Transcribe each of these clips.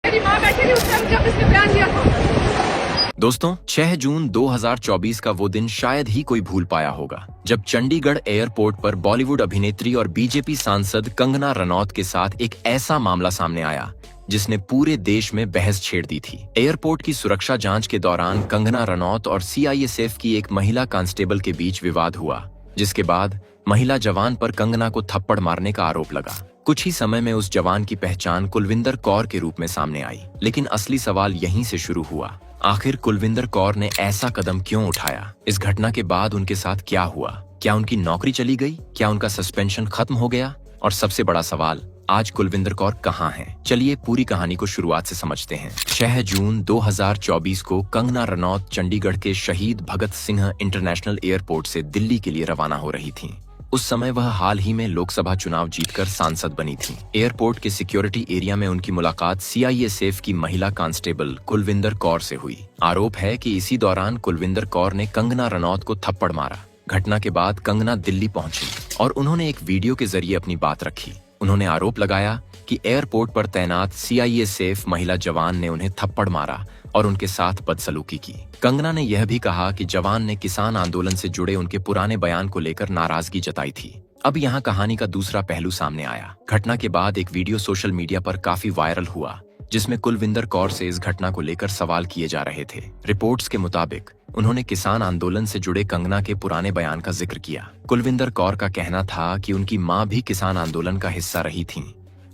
मेरी माँ बैठी थी उस टाइम जब इसने बयान दिया था। दोस्तों, 6 जून 2024 का वो दिन शायद ही कोई भूल पाया होगा, जब चंडीगढ़ एयरपोर्ट पर बॉलीवुड अभिनेत्री और बीजेपी सांसद कंगना रनौत के साथ एक ऐसा मामला सामने आया जिसने पूरे देश में बहस छेड़ दी थी। एयरपोर्ट की सुरक्षा जांच के दौरान कंगना रनौत और सीआईएसएफ की एक महिला कांस्टेबल के बीच विवाद हुआ, जिसके बाद महिला जवान पर कंगना को थप्पड़ मारने का आरोप लगा। कुछ ही समय में उस जवान की पहचान कुलविंदर कौर के रूप में सामने आई, लेकिन असली सवाल यहीं से शुरू हुआ। आखिर कुलविंदर कौर ने ऐसा कदम क्यों उठाया? इस घटना के बाद उनके साथ क्या हुआ? क्या उनकी नौकरी चली गई? क्या उनका सस्पेंशन खत्म हो गया? और सबसे बड़ा सवाल, आज कुलविंदर कौर कहाँ हैं? चलिए पूरी कहानी को शुरुआत से समझते हैं। 6 जून 2024 को कंगना रनौत चंडीगढ़ के शहीद भगत सिंह इंटरनेशनल एयरपोर्ट से दिल्ली के लिए रवाना हो रही थीं। उस समय वह हाल ही में लोकसभा चुनाव जीतकर सांसद बनी थी। एयरपोर्ट के सिक्योरिटी एरिया में उनकी मुलाकात सीआईएसएफ की महिला कांस्टेबल कुलविंदर कौर से हुई। आरोप है कि इसी दौरान कुलविंदर कौर ने कंगना रनौत को थप्पड़ मारा। घटना के बाद कंगना दिल्ली पहुंची और उन्होंने एक वीडियो के जरिए अपनी बात रखी। उन्होंने आरोप लगाया कि एयरपोर्ट पर तैनात सीआईएसएफ महिला जवान ने उन्हें थप्पड़ मारा और उनके साथ बदसलूकी की। कंगना ने यह भी कहा कि जवान ने किसान आंदोलन से जुड़े उनके पुराने बयान को लेकर नाराजगी जताई थी। अब यहाँ कहानी का दूसरा पहलू सामने आया। घटना के बाद एक वीडियो सोशल मीडिया पर काफी वायरल हुआ, जिसमें कुलविंदर कौर से इस घटना को लेकर सवाल किए जा रहे थे। रिपोर्ट्स के मुताबिक उन्होंने किसान आंदोलन से जुड़े कंगना के पुराने बयान का जिक्र किया। कुलविंदर कौर का कहना था कि उनकी मां भी किसान आंदोलन का हिस्सा रही थीं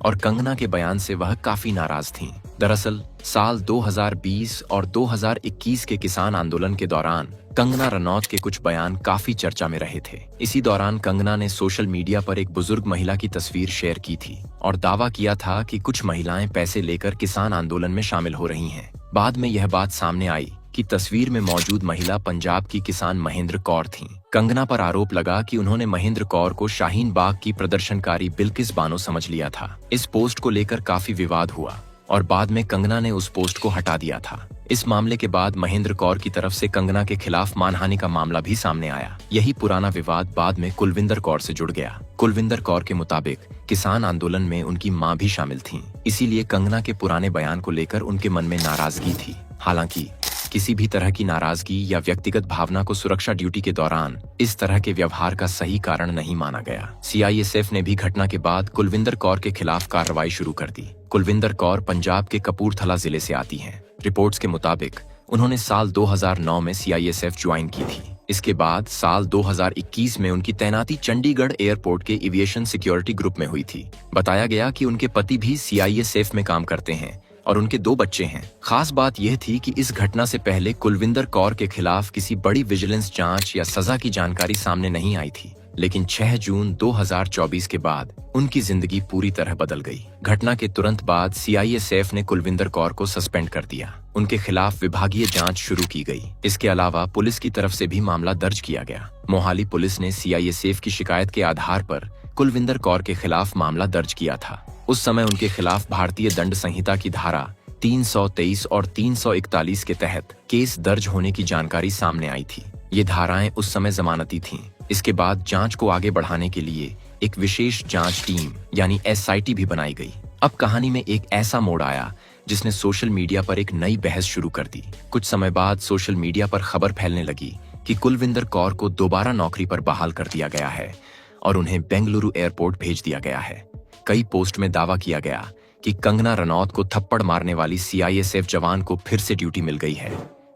और कंगना के बयान से वह काफी नाराज थीं। दरअसल साल 2020 और 2021 के किसान आंदोलन के दौरान कंगना रनौत के कुछ बयान काफी चर्चा में रहे थे। इसी दौरान कंगना ने सोशल मीडिया पर एक बुजुर्ग महिला की तस्वीर शेयर की थी और दावा किया था कि कुछ महिलाएं पैसे लेकर किसान आंदोलन में शामिल हो रही हैं। बाद में यह बात सामने आई कि तस्वीर में मौजूद महिला पंजाब की किसान महेंद्र कौर थीं। कंगना पर आरोप लगा कि उन्होंने महेंद्र कौर को शाहीन बाग की प्रदर्शनकारी बिल्किस बानो समझ लिया था। इस पोस्ट को लेकर काफी विवाद हुआ और बाद में कंगना ने उस पोस्ट को हटा दिया था। इस मामले के बाद महेंद्र कौर की तरफ से कंगना के खिलाफ मानहानि का मामला भी सामने आया। यही पुराना विवाद बाद में कुलविंदर कौर से जुड़ गया। कुलविंदर कौर के मुताबिक किसान आंदोलन में उनकी मां भी शामिल थीं, इसीलिए कंगना के पुराने बयान को लेकर उनके मन में नाराजगी थी। हालांकि किसी भी तरह की नाराजगी या व्यक्तिगत भावना को सुरक्षा ड्यूटी के दौरान इस तरह के व्यवहार का सही कारण नहीं माना गया। सीआईएसएफ ने भी घटना के बाद कुलविंदर कौर के खिलाफ कार्रवाई शुरू कर दी। कुलविंदर कौर पंजाब के कपूरथला जिले से आती हैं। रिपोर्ट्स के मुताबिक उन्होंने साल 2009 में सीआईएसएफ ज्वाइन की थी। इसके बाद साल 2021 में उनकी तैनाती चंडीगढ़ एयरपोर्ट के एविएशन सिक्योरिटी ग्रुप में हुई थी। बताया गया कि उनके पति भी सीआईएसएफ में काम करते हैं और उनके 2 बच्चे हैं। खास बात यह थी कि इस घटना से पहले कुलविंदर कौर के खिलाफ किसी बड़ी विजिलेंस जांच या सजा की जानकारी सामने नहीं आई थी, लेकिन 6 जून 2024 के बाद उनकी जिंदगी पूरी तरह बदल गई। घटना के तुरंत बाद सीआईएसएफ ने कुलविंदर कौर को सस्पेंड कर दिया। उनके खिलाफ विभागीय जांच शुरू की गई। इसके अलावा पुलिस की तरफ से भी मामला दर्ज किया गया। मोहाली पुलिस ने सीआईएसएफ की शिकायत के आधार पर कुलविंदर कौर के खिलाफ मामला दर्ज किया था। उस समय उनके खिलाफ भारतीय दंड संहिता की धारा 323 और 341 के तहत केस दर्ज होने की जानकारी सामने आई थी। ये धाराएं उस समय जमानती थीं। इसके बाद जांच को आगे बढ़ाने के लिए एक विशेष जांच टीम यानी एसआईटी भी बनाई गई। अब कहानी में एक ऐसा मोड़ आया जिसने सोशल मीडिया पर एक नई बहस शुरू कर दी। कुछ समय बाद सोशल मीडिया पर खबर फैलने लगी कि कुलविंदर कौर को दोबारा नौकरी पर बहाल कर दिया गया है और उन्हें बेंगलुरु एयरपोर्ट भेज दिया गया है। कई पोस्ट में दावा किया गया कि कंगना रनौत को थप्पड़ मारने वाली सीआईएसएफ जवान को फिर से ड्यूटी मिल गई है,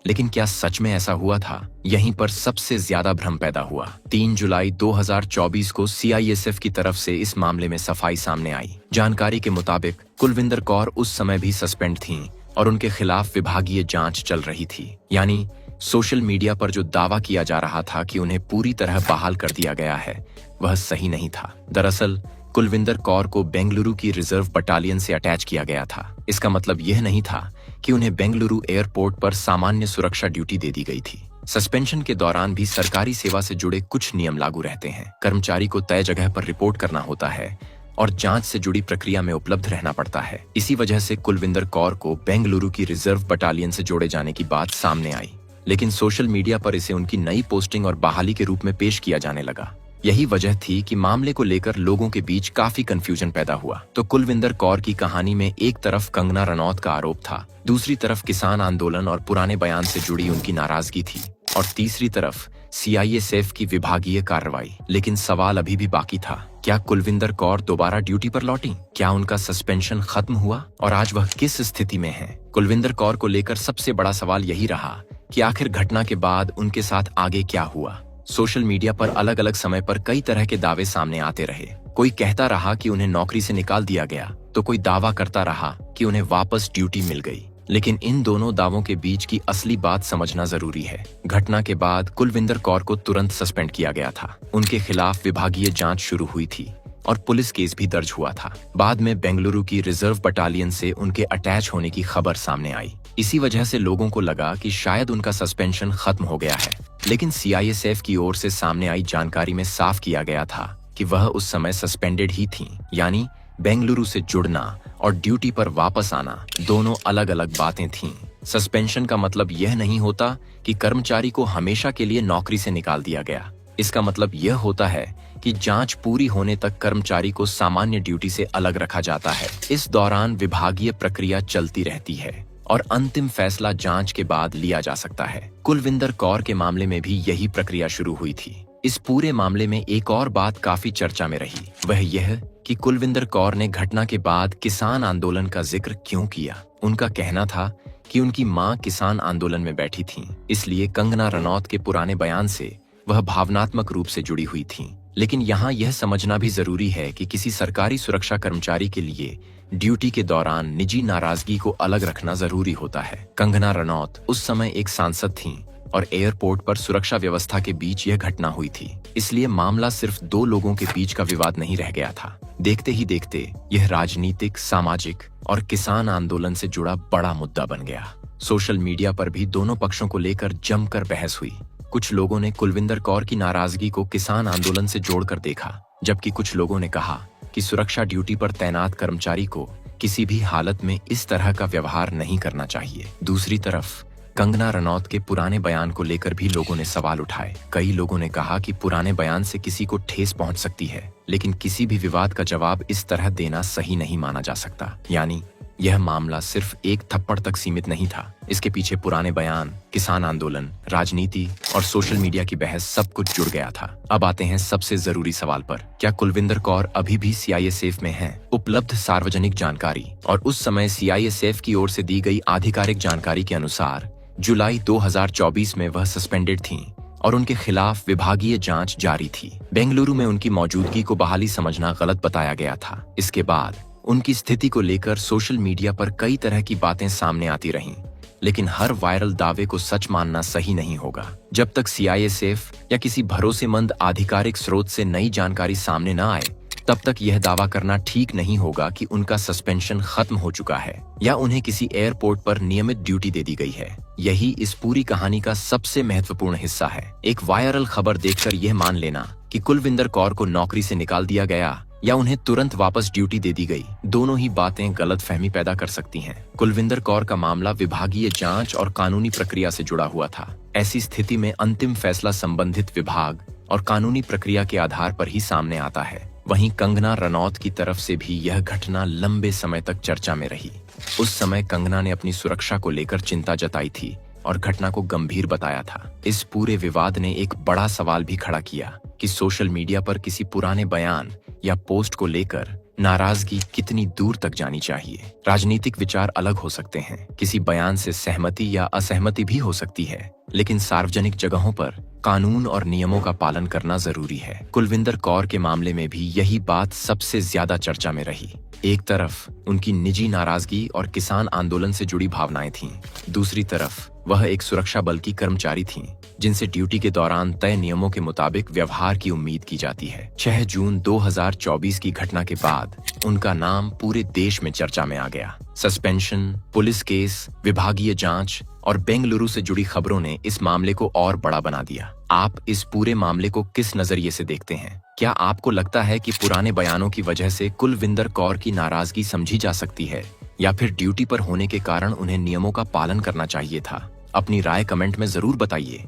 लेकिन क्या सच में ऐसा हुआ था? यहीं पर सबसे ज्यादा भ्रम पैदा हुआ। 3 जुलाई 2024 को सीआईएसएफ की तरफ से इस मामले में सफाई सामने आई। जानकारी के मुताबिक कुलविंदर कौर उस समय भी सस्पेंड थीं और उनके खिलाफ विभागीय जांच चल रही थी। यानी सोशल मीडिया पर जो दावा किया जा रहा था कि उन्हें पूरी तरह बहाल कर दिया गया है, वह सही नहीं था। दरअसल कुलविंदर कौर को बेंगलुरु की रिजर्व बटालियन से अटैच किया गया था। इसका मतलब यह नहीं था कि उन्हें बेंगलुरु एयरपोर्ट पर सामान्य सुरक्षा ड्यूटी दे दी गई थी। सस्पेंशन के दौरान भी सरकारी सेवा से जुड़े कुछ नियम लागू रहते हैं। कर्मचारी को तय जगह पर रिपोर्ट करना होता है और जांच से जुड़ी प्रक्रिया में उपलब्ध रहना पड़ता है। इसी वजह से कुलविंदर कौर को बेंगलुरु की रिजर्व बटालियन से जोड़े जाने की बात सामने आई, लेकिन सोशल मीडिया पर इसे उनकी नई पोस्टिंग और बहाली के रूप में पेश किया जाने लगा। यही वजह थी कि मामले को लेकर लोगों के बीच काफी कंफ्यूजन पैदा हुआ। तो कुलविंदर कौर की कहानी में एक तरफ कंगना रनौत का आरोप था, दूसरी तरफ किसान आंदोलन और पुराने बयान से जुड़ी उनकी नाराजगी थी, और तीसरी तरफ सीआईएसएफ की विभागीय कार्रवाई। लेकिन सवाल अभी भी बाकी था, क्या कुलविंदर कौर दोबारा ड्यूटी पर लौटी? क्या उनका सस्पेंशन खत्म हुआ और आज वह किस स्थिति में है? कुलविंदर कौर को लेकर सबसे बड़ा सवाल यही रहा कि आखिर घटना के बाद उनके साथ आगे क्या हुआ। सोशल मीडिया पर अलग अलग समय पर कई तरह के दावे सामने आते रहे। कोई कहता रहा कि उन्हें नौकरी से निकाल दिया गया, तो कोई दावा करता रहा कि उन्हें वापस ड्यूटी मिल गई। लेकिन इन दोनों दावों के बीच की असली बात समझना जरूरी है। घटना के बाद कुलविंदर कौर को तुरंत सस्पेंड किया गया था। उनके खिलाफ विभागीय जांच शुरू हुई थी और पुलिस केस भी दर्ज हुआ था। बाद में बेंगलुरु की रिजर्व बटालियन से उनके अटैच होने की खबर सामने आई। इसी वजह से लोगों को लगा कि शायद उनका सस्पेंशन खत्म हो गया है। लेकिन सीआईएसएफ की ओर से सामने आई जानकारी में साफ किया गया था कि वह उस समय सस्पेंडेड ही थीं, यानी बेंगलुरु से जुड़ना और ड्यूटी पर वापस आना दोनों अलग अलग बातें थीं। सस्पेंशन का मतलब यह नहीं होता कि कर्मचारी को हमेशा के लिए नौकरी से निकाल दिया गया। इसका मतलब यह होता है कि जांच पूरी होने तक कर्मचारी को सामान्य ड्यूटी से अलग रखा जाता है। इस दौरान विभागीय प्रक्रिया चलती रहती है और अंतिम फैसला जांच के बाद लिया जा सकता है। कुलविंदर कौर के मामले में भी यही प्रक्रिया शुरू हुई थी। इस पूरे मामले में एक और बात काफी चर्चा में रही, वह यह कि कुलविंदर कौर ने घटना के बाद किसान आंदोलन का जिक्र क्यों किया। उनका कहना था कि उनकी मां किसान आंदोलन में बैठी थीं, इसलिए कंगना रनौत के पुराने बयान से वह भावनात्मक रूप से जुड़ी हुई थीं। लेकिन यहाँ यह समझना भी जरूरी है कि किसी सरकारी सुरक्षा कर्मचारी के लिए ड्यूटी के दौरान निजी नाराजगी को अलग रखना जरूरी होता है। कंगना रनौत उस समय एक सांसद थीं और एयरपोर्ट पर सुरक्षा व्यवस्था के बीच यह घटना हुई थी, इसलिए मामला सिर्फ दो लोगों के बीच का विवाद नहीं रह गया था। देखते ही देखते यह राजनीतिक, सामाजिक और किसान आंदोलन से जुड़ा बड़ा मुद्दा बन गया। सोशल मीडिया पर भी दोनों पक्षों को लेकर जमकर बहस हुई। कुछ लोगों ने कुलविंदर कौर की नाराजगी को किसान आंदोलन से जोड़कर देखा, जबकि कुछ लोगों ने कहा कि सुरक्षा ड्यूटी पर तैनात कर्मचारी को किसी भी हालत में इस तरह का व्यवहार नहीं करना चाहिए। दूसरी तरफ कंगना रनौत के पुराने बयान को लेकर भी लोगों ने सवाल उठाए। कई लोगों ने कहा कि पुराने बयान से किसी को ठेस पहुंच सकती है, लेकिन किसी भी विवाद का जवाब इस तरह देना सही नहीं माना जा सकता। यानी यह मामला सिर्फ एक थप्पड़ तक सीमित नहीं था। इसके पीछे पुराने बयान, किसान आंदोलन, राजनीति और सोशल मीडिया की बहस सब कुछ जुड़ गया था। अब आते हैं सबसे जरूरी सवाल पर, क्या कुलविंदर कौर अभी भी सीआईएसएफ में हैं? उपलब्ध सार्वजनिक जानकारी और उस समय सीआईएसएफ की ओर से दी गई आधिकारिक जानकारी के अनुसार जुलाई 2024 में वह सस्पेंडेड थीं और उनके खिलाफ विभागीय जांच जारी थी। बेंगलुरु में उनकी मौजूदगी को बहाली समझना गलत बताया गया था। इसके बाद उनकी स्थिति को लेकर सोशल मीडिया पर कई तरह की बातें सामने आती रहीं, लेकिन हर वायरल दावे को सच मानना सही नहीं होगा। जब तक सीआईएसएफ या किसी भरोसेमंद आधिकारिक स्रोत से नई जानकारी सामने न आए, तब तक यह दावा करना ठीक नहीं होगा कि उनका सस्पेंशन खत्म हो चुका है या उन्हें किसी एयरपोर्ट पर नियमित ड्यूटी दे दी गई है। यही इस पूरी कहानी का सबसे महत्वपूर्ण हिस्सा है। एक वायरल खबर देखकर यह मान लेना कि कुलविंदर कौर को नौकरी से निकाल दिया गया या उन्हें तुरंत वापस ड्यूटी दे दी गई, दोनों ही बातें गलतफहमी पैदा कर सकती हैं। कुलविंदर कौर का मामला विभागीय जांच और कानूनी प्रक्रिया से जुड़ा हुआ था। ऐसी स्थिति में अंतिम फैसला संबंधित विभाग और कानूनी प्रक्रिया के आधार पर ही सामने आता है। वहीं कंगना रनौत की तरफ से भी यह घटना लंबे समय तक चर्चा में रही। उस समय कंगना ने अपनी सुरक्षा को लेकर चिंता जताई थी और घटना को गंभीर बताया था। इस पूरे विवाद ने एक बड़ा सवाल भी खड़ा किया कि सोशल मीडिया पर किसी पुराने बयान या पोस्ट को लेकर नाराजगी कितनी दूर तक जानी चाहिए। राजनीतिक विचार अलग हो सकते हैं, किसी बयान से सहमति या असहमति भी हो सकती है, लेकिन सार्वजनिक जगहों पर कानून और नियमों का पालन करना जरूरी है। कुलविंदर कौर के मामले में भी यही बात सबसे ज्यादा चर्चा में रही। एक तरफ उनकी निजी नाराजगी और किसान आंदोलन से जुड़ी भावनाएं थीं, दूसरी तरफ वह एक सुरक्षा बल की कर्मचारी थीं, जिनसे ड्यूटी के दौरान तय नियमों के मुताबिक व्यवहार की उम्मीद की जाती है। 6 जून 2024 की घटना के बाद उनका नाम पूरे देश में चर्चा में आ गया। सस्पेंशन, पुलिस केस, विभागीय जांच और बेंगलुरु से जुड़ी खबरों ने इस मामले को और बड़ा बना दिया। आप इस पूरे मामले को किस नजरिए से देखते हैं? क्या आपको लगता है कि पुराने बयानों की वजह से कुलविंदर कौर की नाराजगी समझी जा सकती है, या फिर ड्यूटी पर होने के कारण उन्हें नियमों का पालन करना चाहिए था? अपनी राय कमेंट में जरूर बताइए।